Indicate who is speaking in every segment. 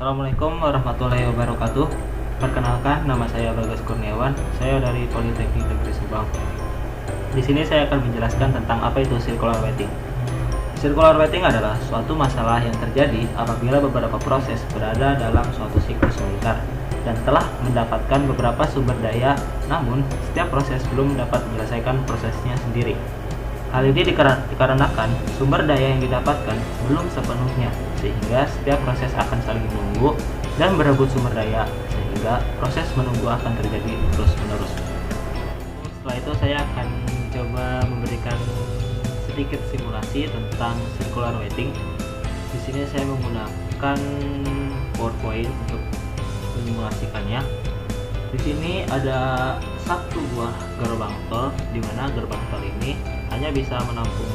Speaker 1: Assalamualaikum warahmatullahi wabarakatuh. Perkenalkan, nama saya Bagas Kurniawan. Saya dari Politeknik Negeri Subang. Di sini saya akan menjelaskan tentang apa itu circular wetting. Circular wetting adalah suatu masalah yang terjadi apabila beberapa proses berada dalam suatu siklus lingkar dan telah mendapatkan beberapa sumber daya, namun setiap proses belum dapat menyelesaikan prosesnya sendiri. Hal ini dikarenakan sumber daya yang didapatkan belum sepenuhnya, sehingga setiap proses akan saling menunggu dan berebut sumber daya, sehingga proses menunggu akan terjadi terus-menerus. Setelah itu saya akan coba memberikan sedikit simulasi tentang circular wetting. Di sini saya menggunakan PowerPoint untuk menyimulasikannya. Di sini ada satu buah gerbang tol, di mana gerbang tol ini hanya bisa menampung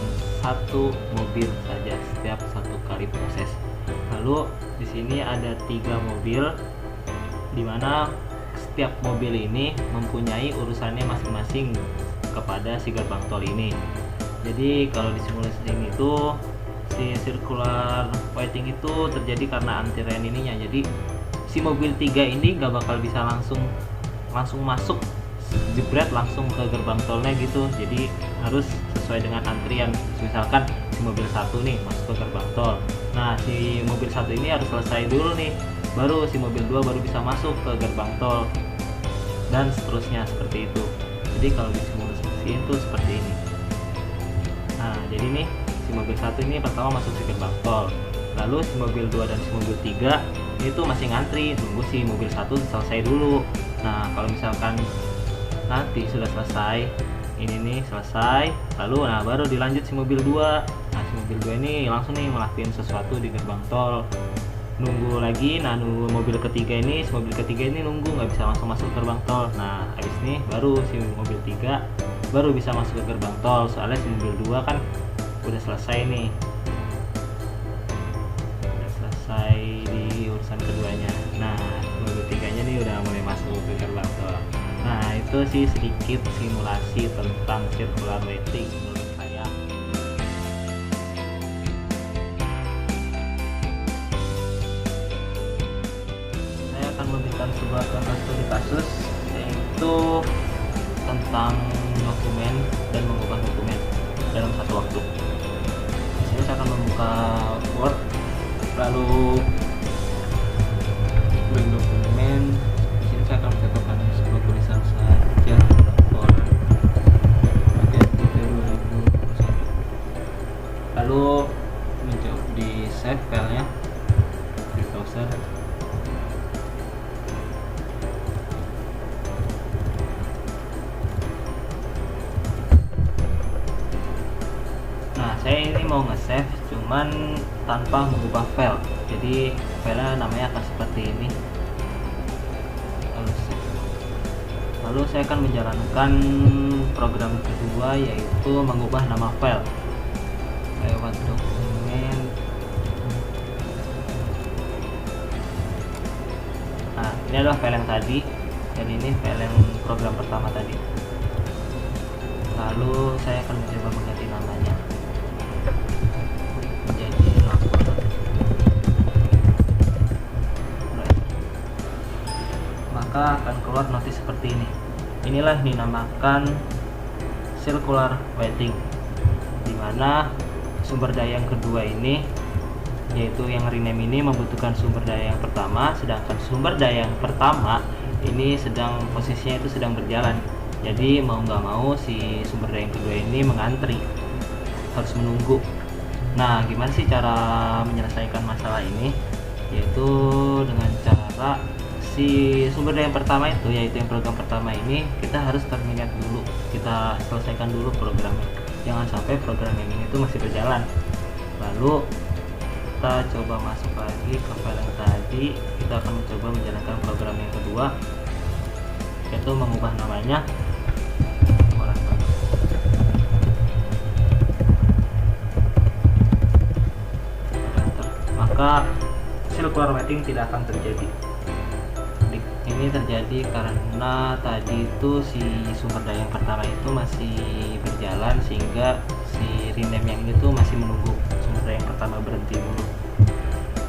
Speaker 1: satu mobil saja setiap satu kali proses. Lalu di sini ada 3 mobil, di mana setiap mobil ini mempunyai urusannya masing-masing kepada si gerbang tol ini. Jadi kalau disimulasikan itu si circular wetting itu terjadi karena antrian ininya. Jadi si mobil 3 ini gak bakal bisa langsung masuk jebret langsung ke gerbang tolnya gitu. Jadi harus sesuai dengan antrian. Misalkan si mobil 1 nih masuk ke gerbang tol, nah si mobil 1 ini harus selesai dulu nih, baru si mobil 2 baru bisa masuk ke gerbang tol, dan seterusnya seperti itu. Jadi kalau disimulasikan itu seperti ini. Nah jadi nih si mobil 1 ini pertama masuk ke gerbang tol, lalu si mobil 2 dan si mobil 3 itu masih ngantri tunggu si mobil 1 selesai dulu. Nah kalau misalkan nanti sudah selesai, ini nih selesai, lalu baru dilanjut si mobil 2. Nah si mobil 2 ini langsung nih ngelakuin sesuatu di gerbang tol, nunggu lagi. Nah nunggu mobil ketiga ini, si mobil ketiga ini nunggu nggak bisa langsung masuk gerbang tol. Nah habis ini baru si mobil 3 baru bisa masuk ke gerbang tol, soalnya si mobil 2 kan udah selesai nih, udah selesai di urusan keduanya. Nah mobil 3 nya nih udah mulai masuk ke gerbang tol. Nah itu sih sedikit simulasi tentang circular wetting menurut saya. Saya akan memberikan sebuah contoh studi kasus, yaitu tentang dokumen dan mengubah dokumen dalam satu waktu. Di sini saya akan membuka Word, lalu blank dokumen. Di sini saya akan mencontohkan sebuah tulisan saja, laporan ADNPT 2021. Lalu mencoba di save filenya di browser. Nah saya ini mau nge-save cuman tanpa mengubah file, jadi filenya namanya akan seperti ini. Lalu saya akan menjalankan program kedua, yaitu mengubah nama file lewat dokumen. Nah ini adalah file yang tadi, dan ini file yang program pertama tadi. Lalu saya akan mencoba mengganti namanya menjadi laporan. Maka akan keluar notis seperti ini. Inilah dinamakan circular wetting, dimana sumber daya yang kedua ini, yaitu yang rename ini, membutuhkan sumber daya yang pertama, sedangkan sumber daya yang pertama ini sedang posisinya itu sedang berjalan. Jadi mau nggak mau si sumber daya yang kedua ini mengantri, harus menunggu. Nah gimana sih cara menyelesaikan masalah ini? Yaitu dengan cara si sumber daya yang pertama itu, yaitu yang program pertama ini, kita harus terminate dulu, kita selesaikan dulu programnya, jangan sampai program yang ini itu masih berjalan. Lalu kita coba masuk lagi ke file yang tadi, kita akan mencoba menjalankan program yang kedua, yaitu mengubah namanya. Maka circular wetting tidak akan terjadi. Ini terjadi karena tadi itu si sumber daya yang pertama itu masih berjalan, sehingga si rename yang ini tuh masih menunggu sumber daya yang pertama berhenti dulu.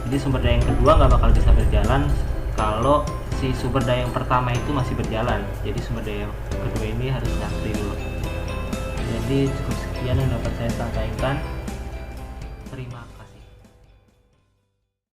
Speaker 1: Jadi sumber daya yang kedua nggak bakal bisa berjalan kalau si sumber daya yang pertama itu masih berjalan. Jadi sumber daya yang kedua ini harus nyakti dulu. Jadi cukup sekian yang dapat saya sampaikan. Terima kasih.